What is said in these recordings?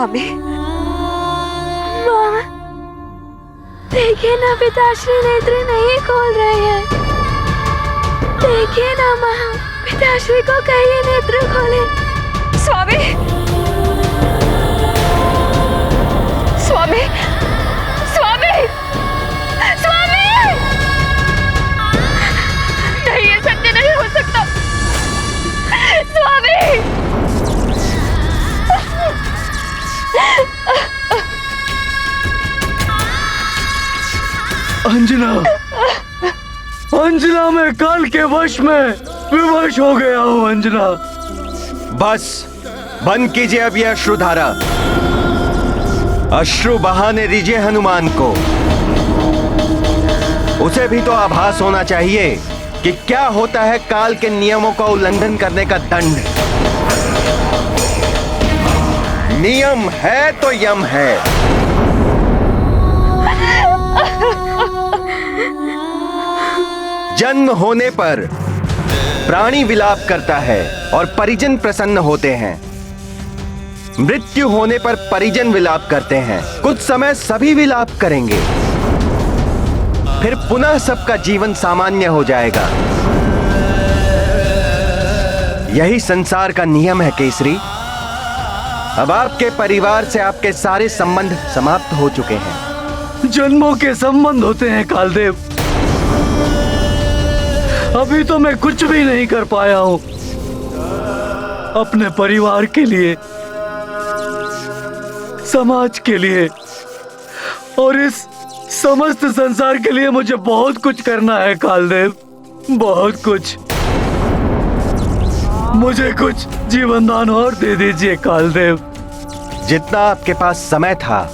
स्वामी, माँ देखिए ना, पिताश्री नेत्र नहीं खोल रहे हैं। देखिए ना माँ, पिताश्री को कहिए नेत्र खोले। स्वामी, स्वामी, स्वामी, स्वामी! नहीं, ये सत्य नहीं हो सकता। स्वामी! अंजना, अंजना, मैं काल के वश में विवश हो गया हूँ। अंजना, बस बंद कीजिए अब यह अश्रुधारा। अश्रु बहाने दीजिए हनुमान को। उसे भी तो आभास होना चाहिए कि क्या होता है काल के नियमों का उल्लंघन करने का दंड। नियम है तो यम है। जन्म होने पर प्राणी विलाप करता है और परिजन प्रसन्न होते हैं। मृत्यु होने पर परिजन विलाप करते हैं। कुछ समय सभी विलाप करेंगे, फिर पुनः सबका जीवन सामान्य हो जाएगा। यही संसार का नियम है केसरी। अब आपके परिवार से आपके सारे संबंध समाप्त हो चुके हैं। जन्मों के संबंध होते हैं कालदेव। अभी तो मैं कुछ भी नहीं कर पाया हूं अपने परिवार के लिए, समाज के लिए और इस समस्त संसार के लिए। मुझे बहुत कुछ करना है कालदेव, बहुत कुछ। मुझे कुछ जीवन दान और दे दीजिए कालदेव। जितना आपके पास समय था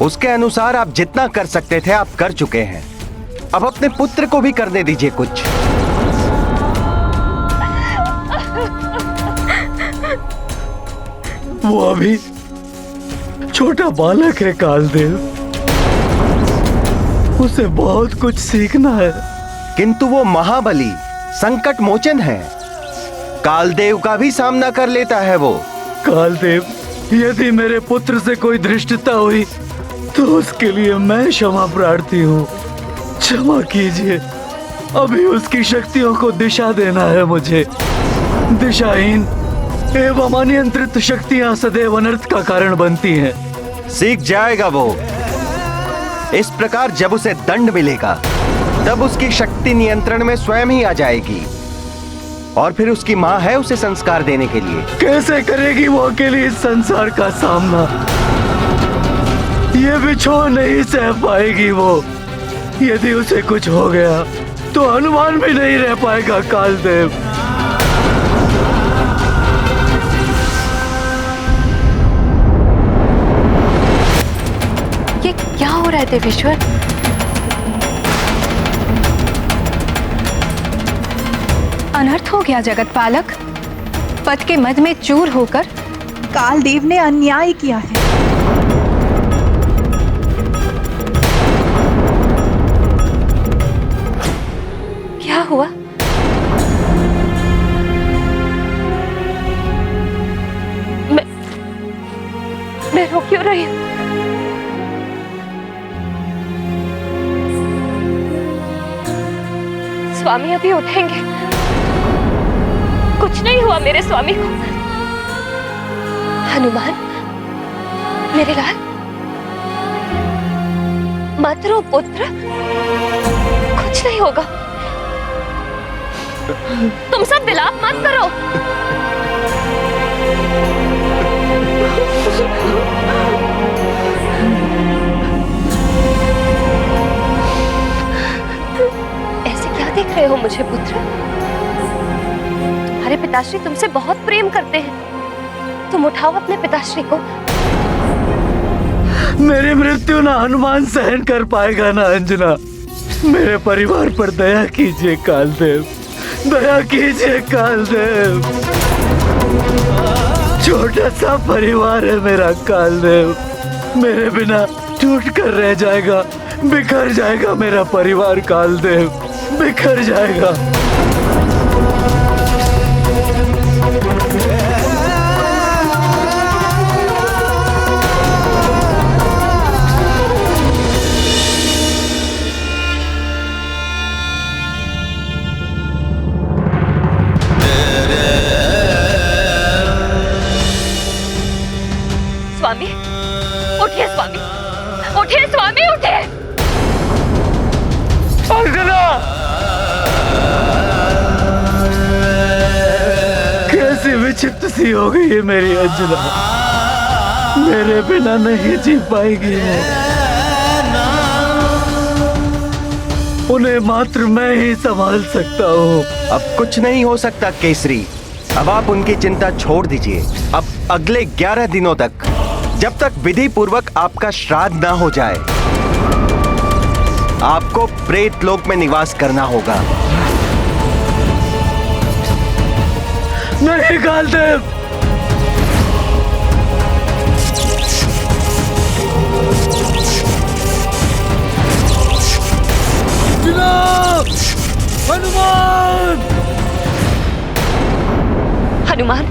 उसके अनुसार आप जितना कर सकते थे आप कर चुके हैं। अब अपने पुत्र को भी करने दीजिए कुछ। वो अभी छोटा बालक है कालदेव, उसे बहुत कुछ सीखना है। किंतु वो महाबली संकट मोचन है। कालदेव का भी सामना कर लेता है वो। कालदेव, यदि मेरे पुत्र से कोई धृष्टता हुई तो उसके लिए मैं क्षमा प्रार्थी हूँ। क्षमा कीजिए, अभी उसकी शक्तियों को दिशा देना है मुझे। दिशाहीन एवं अनियंत्रित शक्तियां सदैव अनर्थ का कारण बनती हैं। सीख जाएगा वो। इस प्रकार जब उसे दंड मिलेगा तब उसकी शक्ति नियंत्रण में स्वयं ही आ जाएगी और फिर उसकी माँ है उसे संस्कार देने के लिए। कैसे करेगी वो अकेली इस संसार का सामना? ये बिछोह नहीं सह पाएगी वो। यदि उसे कुछ हो गया तो हनुमान भी नहीं रह पाएगा कालदेव। ये क्या हो रहा है देवेश्वर? अनर्थ हो गया जगत पालक। पद के मद में चूर होकर कालदेव ने अन्याय किया है। क्या हुआ? मैं रो क्यों रही हूँ? स्वामी अभी उठेंगे। कुछ नहीं हुआ मेरे स्वामी को। हनुमान, मेरे लाल, मत रो पुत्र, कुछ नहीं होगा। तुम सब विलाप मत करो। ऐसे क्या देख रहे हो मुझे पुत्र? तुम्हारे पिताश्री तुमसे बहुत प्रेम करते हैं। तुम उठाओ अपने पिताश्री को। मेरी मृत्यु ना हनुमान सहन कर पाएगा ना अंजना। मेरे परिवार पर दया कीजिए कालदेव, दया कीजिए कालदेव। छोटा सा परिवार है मेरा कालदेव। मेरे बिना टूट कर रह जाएगा, बिखर जाएगा मेरा परिवार कालदेव, बिखर जाएगा। विचित्र सी हो गई है मेरी अंजना, मेरे बिना नहीं जी पाएगी वो। उन्हें मात्र मैं ही संभाल सकता हूँ। अब कुछ नहीं हो सकता केसरी, अब आप उनकी चिंता छोड़ दीजिए। अब अगले 11 दिनों तक, जब तक विधि पूर्वक आपका श्राद्ध ना हो जाए, आपको प्रेत लोक में निवास करना होगा। नहीं कालदेव, जनाब, हनुमान! हनुमान,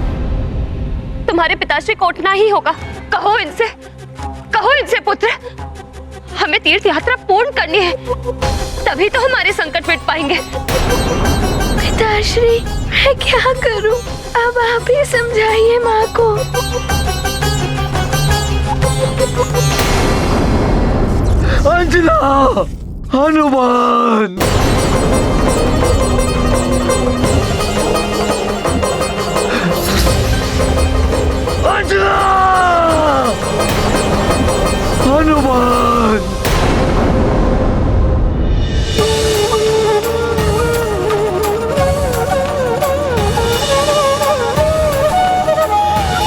तुम्हारे पिताश्री को उठना ही होगा। कहो इनसे पुत्र, हमें तीर्थ यात्रा पूर्ण करनी है, तभी तो हमारे संकट मिट पाएंगे। पिताश्री, मैं क्या करूं? अब आप ही समझाइए माँ को। अंजना, हनुमान! अंजना, हनुमान!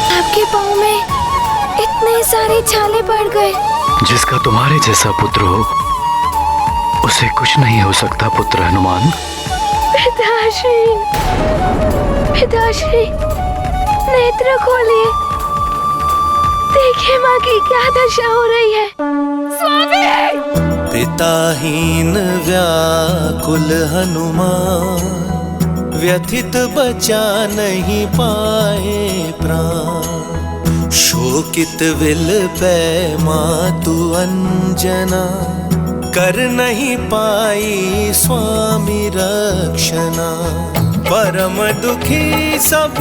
आपके पाँव में इतने सारे छाले पड़ गए। जिसका तुम्हारे जैसा पुत्र हो, उसे कुछ नहीं हो सकता पुत्र हनुमान। पिताश्री, पिताश्री, नेत्र खोलिए, देखिए माँ की क्या दशा हो रही है। स्वामी! पिताहीन व्याकुल हनुमान, व्यथित बचा नहीं पाए प्राण। शोकित विलपै मातु अंजना, कर नहीं पाई स्वामी रक्षणा। परम दुखी सब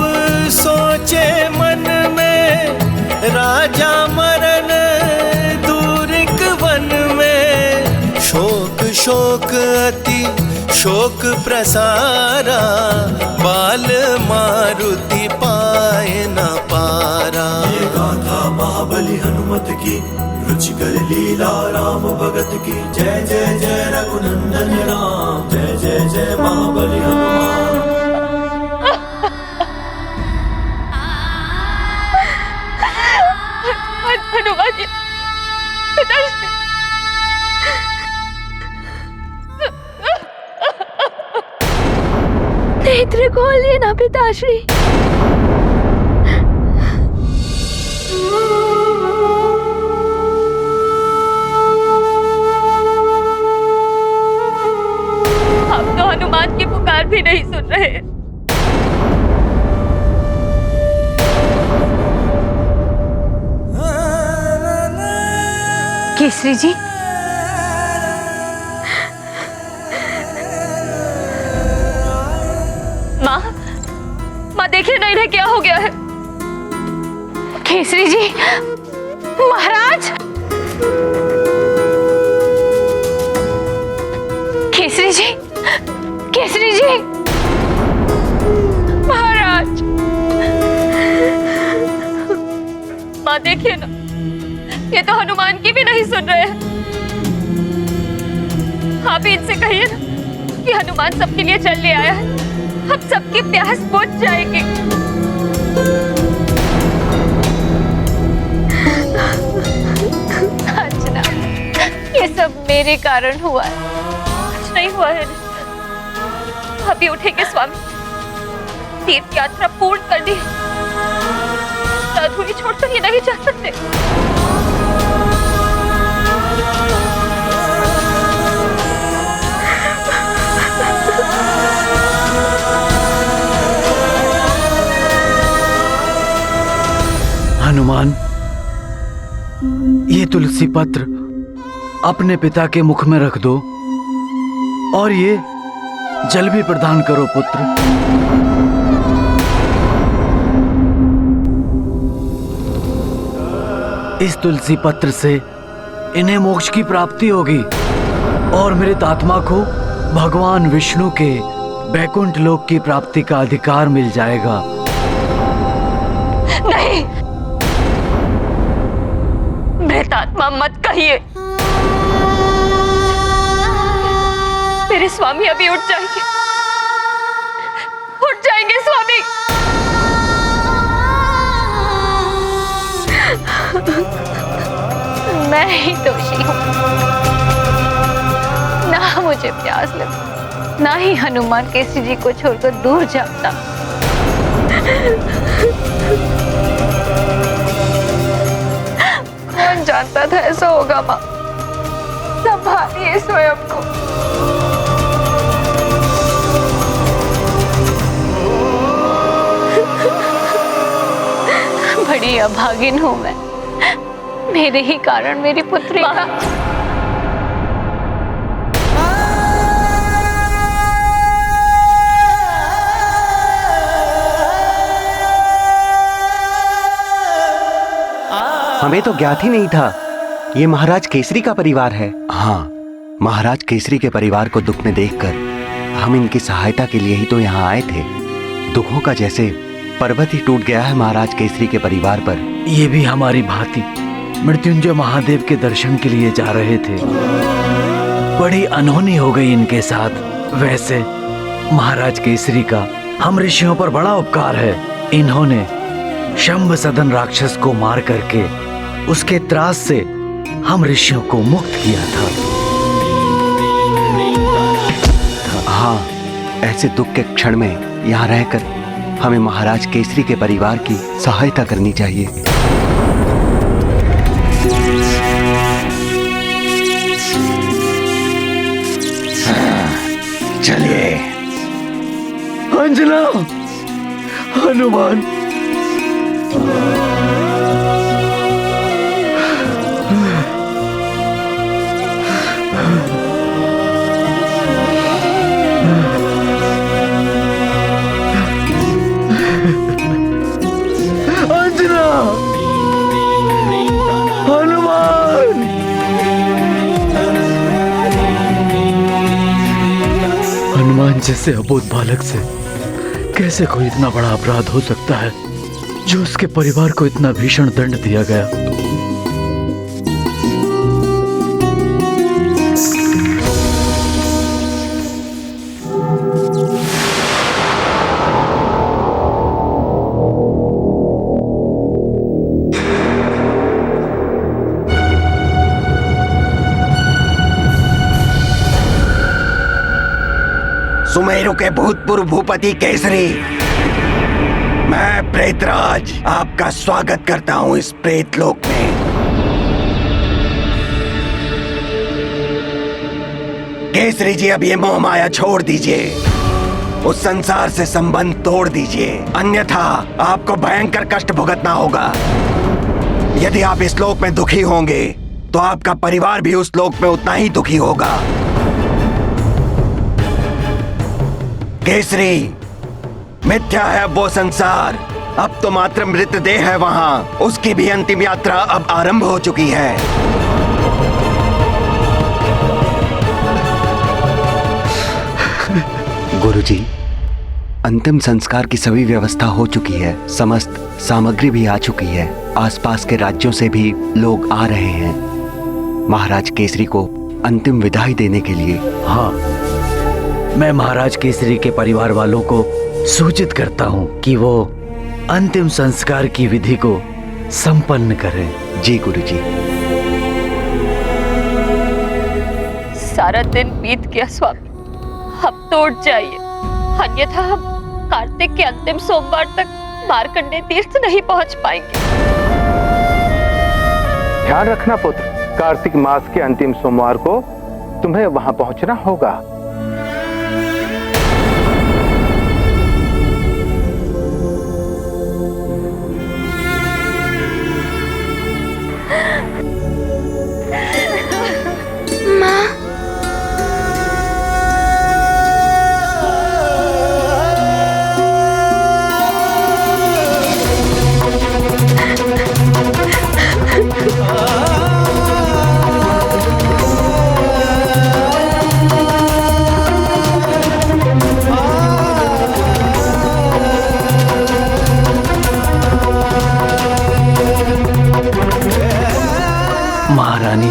सोचे मन में, राजा मरण दूरिक वन में। शोक शोक अति शोक प्रसारा, बाल मारुति पाए न पारा। ये गाथा महाबली हनुमत की, रुचिकर लीला राम भगत की। जय जय जय रघुनंदन राम, जय जय जय महाबली हनुमान। हनुमान जी, पिताश्री, नेत्र खोलिए ना पिताश्री। हम तो हनुमान की पुकार भी नहीं सुन रहे। केसरी जी, माँ देखिए ना, इन्हें क्या हो गया है। केसरी जी, महाराज! केसरी जी, केसरी जी, महाराज! माँ देखिए ना, ये तो हनुमान की भी नहीं सुन रहे हैं। आप ही इनसे कहिए ना कि हनुमान सबके लिए जल ले आया है, हम सबकी प्यास बुझ जाएगी। अंजना, ये सब मेरे कारण हुआ है, कुछ नहीं हुआ है। अभी उठेंगे स्वामी, तीर्थ यात्रा पूर्ण करनी है, अधूरी छोड़कर ये नहीं जा सकते। हनुमान, ये तुलसी पत्र अपने पिता के मुख में रख दो और ये जल भी प्रदान करो पुत्र। इस तुलसी पत्र से इन्हें मोक्ष की प्राप्ति होगी और मृत आत्मा को भगवान विष्णु के बैकुंठ लोक की प्राप्ति का अधिकार मिल जाएगा। प्रेतात्मा मत कहिए। मेरे स्वामी अभी उठ जाएंगे, उठ जाएंगे स्वामी। मैं ही दोषी हूँ, ना मुझे प्यास लगी, ना ही हनुमान केसरी जी को छोड़कर दूर जाता। कौन जानता था ऐसा होगा माँ। संभालिए स्वयं को। बड़ी अभागिन हूँ मैं, मेरे ही कारण मेरी पुत्री का। हमें तो ज्ञात ही नहीं था ये महाराज केसरी का परिवार है। हाँ, महाराज केसरी के परिवार को दुख में देखकर हम इनकी सहायता के लिए ही तो यहाँ आए थे। दुखों का जैसे पर्वत ही टूट गया है महाराज केसरी के परिवार पर। ये भी हमारी भांति मृत्युंजय महादेव के दर्शन के लिए जा रहे थे। बड़ी अनहोनी हो गई इनके साथ। वैसे महाराज केसरी का हम ऋषियों पर बड़ा उपकार है। इन्होंने शंभ सदन राक्षस को मार करके उसके त्रास से हम ऋषियों को मुक्त किया था। हाँ, ऐसे दुख के क्षण में यहाँ रहकर हमें महाराज केसरी के परिवार की सहायता करनी चाहिए। चलिए। अंजना, हनुमान, अंजना, हनुमान। हनुमान जैसे अबोध बालक से कैसे कोई इतना बड़ा अपराध हो सकता है जो उसके परिवार को इतना भीषण दंड दिया गया। सुमेरु के भूतपूर्व भूपति केसरी, मैं प्रेतराज आपका स्वागत करता हूं इस प्रेतलोक में। केसरी जी, अब ये मोह माया छोड़ दीजिए, उस संसार से संबंध तोड़ दीजिए, अन्यथा आपको भयंकर कष्ट भुगतना होगा। यदि आप इस लोक में दुखी होंगे तो आपका परिवार भी उस लोक में उतना ही दुखी होगा। केसरी, मिथ्या है वो संसार, अब तो मात्र मृतदेह है वहां। उसकी भी अंतिम यात्रा अब आरंभ हो चुकी है। गुरुजी, अंतिम संस्कार की सभी व्यवस्था हो चुकी है, समस्त सामग्री भी आ चुकी है, आसपास के राज्यों से भी लोग आ रहे हैं महाराज केसरी को अंतिम विदाई देने के लिए। हाँ, मैं महाराज केसरी के परिवार वालों को सूचित करता हूँ कि वो अंतिम संस्कार की विधि को संपन्न करें। जी गुरुजी। सारा दिन बीत गया स्वामी, अब तो उठ जाइए, अन्यथा हम कार्तिक के अंतिम सोमवार तक मार्कंडेय तीर्थ नहीं पहुंच पाएंगे। ध्यान रखना पुत्र, कार्तिक मास के अंतिम सोमवार को तुम्हें वहां पहुंचना होगा।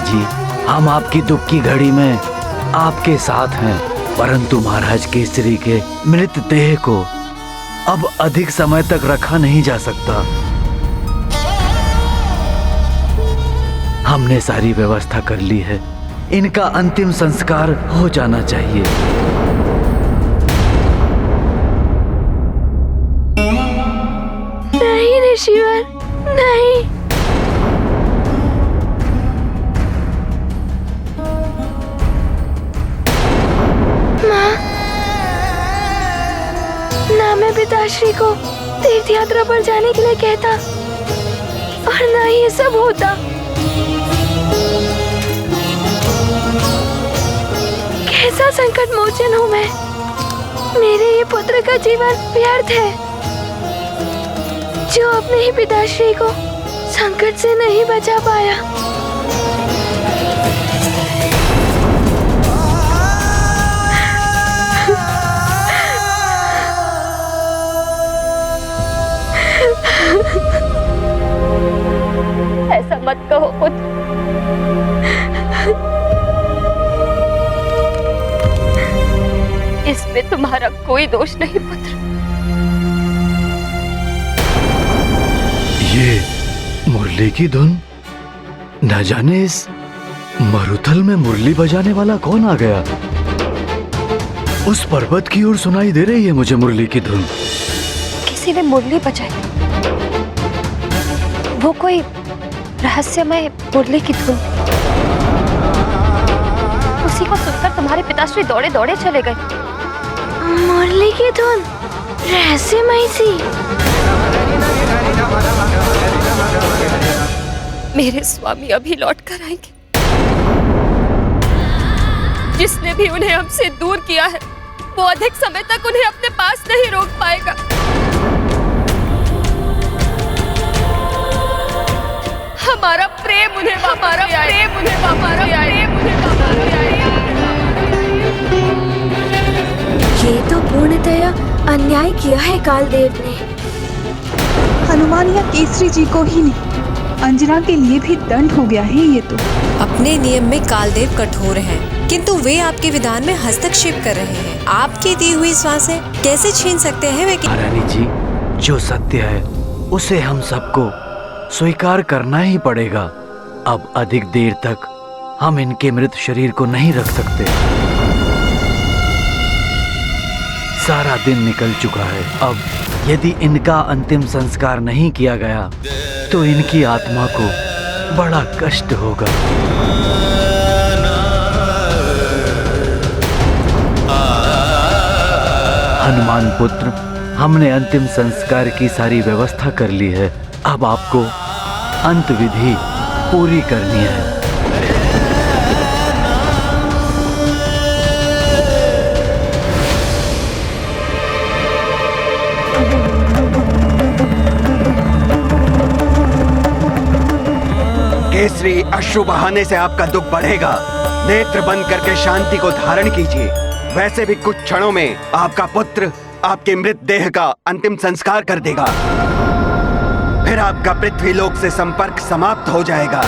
जी, हम आपकी दुख की घड़ी में आपके साथ हैं, परंतु महाराज केसरी के मृत देह को अब अधिक समय तक रखा नहीं जा सकता। हमने सारी व्यवस्था कर ली है, इनका अंतिम संस्कार हो जाना चाहिए। नहीं ऋषिवर, नहीं। माँ, ना मैं पिताश्री को तीर्थ यात्रा पर जाने के लिए कहता और ना ही ये सब होता। कैसा संकट मोचन हूँ मैं। मेरे ये पुत्र का जीवन व्यर्थ है जो अपने ही पिताश्री को संकट से नहीं बचा पाया। ऐसा मत कहो पुत्र। इसमें तुम्हारा कोई दोष नहीं पुत्र। ये मुरली की धुन, न जाने इस मरुथल में मुरली बजाने वाला कौन आ गया। उस पर्वत की ओर सुनाई दे रही है मुझे मुरली की धुन। किसी ने मुरली बजाई। वो कोई रहस्यमय मुरली की धुन। उसी को सुनकर तुम्हारे पिताश्री दौड़े दौड़े चले गए। मुरली की धुन रहस्यमय सी। मेरे स्वामी अभी लौट कर आएंगे। जिसने भी उन्हें हमसे दूर किया है वो अधिक समय तक उन्हें अपने पास नहीं रोक पाएगा। हमारा प्रेम उन्हें ये तो पूर्णतया अन्याय किया है कालदेव ने। हनुमान या केसरी जी को ही नहीं, अंजना के लिए भी दंड हो गया है ये तो। अपने नियम में कालदेव कठोर हैं, किंतु वे आपके विधान में हस्तक्षेप कर रहे हैं। आपकी दी हुई श्वासें कैसे छीन सकते हैं वे? महारानी जी, जो सत्य है उसे हम सबको स्वीकार करना ही पड़ेगा। अब अधिक देर तक हम इनके मृत शरीर को नहीं रख सकते। सारा दिन निकल चुका है। अब यदि इनका अंतिम संस्कार नहीं किया गया तो इनकी आत्मा को बड़ा कष्ट होगा। हनुमान पुत्र, हमने अंतिम संस्कार की सारी व्यवस्था कर ली है। अब आपको अंत विधि पूरी करनी है। केसरी, अश्रु बहाने से आपका दुख बढ़ेगा। नेत्र बंद करके शांति को धारण कीजिए। वैसे भी कुछ क्षणों में आपका पुत्र आपके मृत देह का अंतिम संस्कार कर देगा। फिर आपका पृथ्वी लोक से संपर्क समाप्त हो जाएगा।